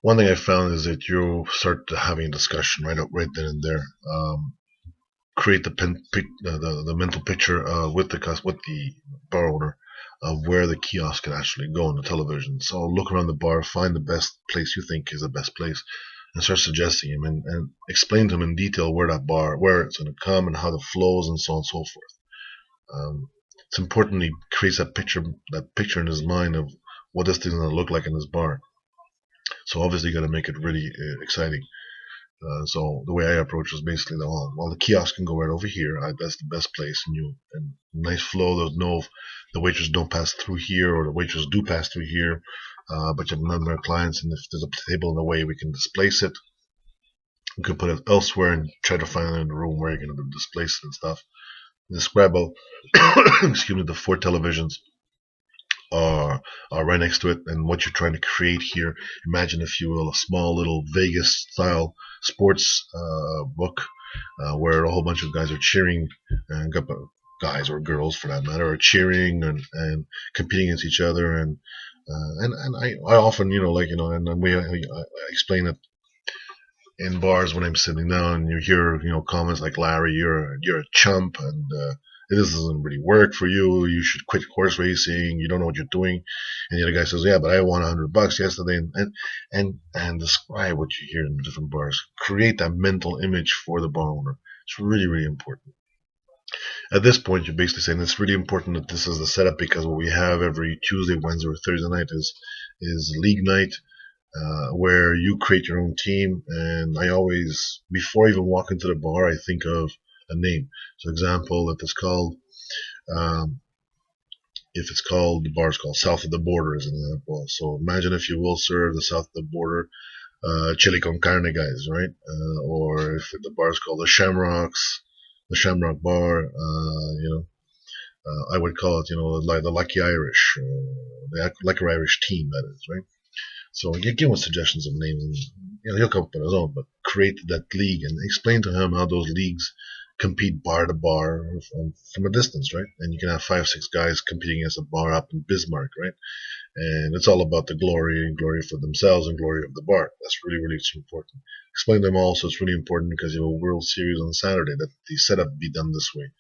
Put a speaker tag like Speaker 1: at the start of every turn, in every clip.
Speaker 1: one thing I found is that you start having a discussion right then and there. Create the mental picture with the bar owner of where the kiosk can actually go on the television. So look around the bar, find the best place you think is the best place, and start suggesting him and explain to him in detail where it's going to come and how the flows and so on and so forth. It's important he creates that picture in his mind of what this thing's going to look like in this bar. So obviously you got to make it really exciting. So the way I approach is basically the kiosk can go right over here. That's the best place, and nice flow. There's no the waiters don't pass through here, or the waiters do pass through here. But you have a number of clients, and if there's a table in the way, we can displace it. We could put it elsewhere and try to find it in the room where you're going to displace it and stuff. Describe excuse me, the four televisions are right next to it, and what you're trying to create here. Imagine, if you will, a small little Vegas style sports book where a whole bunch of guys are cheering, and guys or girls for that matter are cheering and competing against each other, and I often and I explain it in bars when I'm sitting down, and you hear comments like, Larry, you're a chump, and this doesn't really work for you. You should quit horse racing. You don't know what you're doing. And the other guy says, yeah, but I won $100 yesterday, and describe what you hear in the different bars. Create that mental image for the bar owner. It's really, really important. At this point, you're basically saying it's really important that this is the setup, because what we have every Tuesday, Wednesday, or Thursday night is league night, where you create your own team. And I always, before I even walk into the bar, I think of a name. So, example, um, if it's called, the bar's called South of the Border, as an example. So imagine, if you will, serve the South of the Border chili con carne guys, right? Or if the bar's called the Shamrock Bar, I would call it, like the Lucky Irish, the Lucky Irish team, that is, right? So you give him suggestions of names, and he'll come up with his own. But create that league and explain to him how those leagues compete bar to bar from a distance, right? And you can have 5, 6 guys competing against a bar up in Bismarck, right? And it's all about the glory for themselves and glory of the bar. That's really, really important. Explain to them also it's really important, because you have a World Series on Saturday, that the setup be done this way.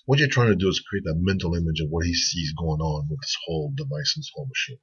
Speaker 1: What you're trying to do is create that mental image of what he sees going on with this whole device and this whole machine.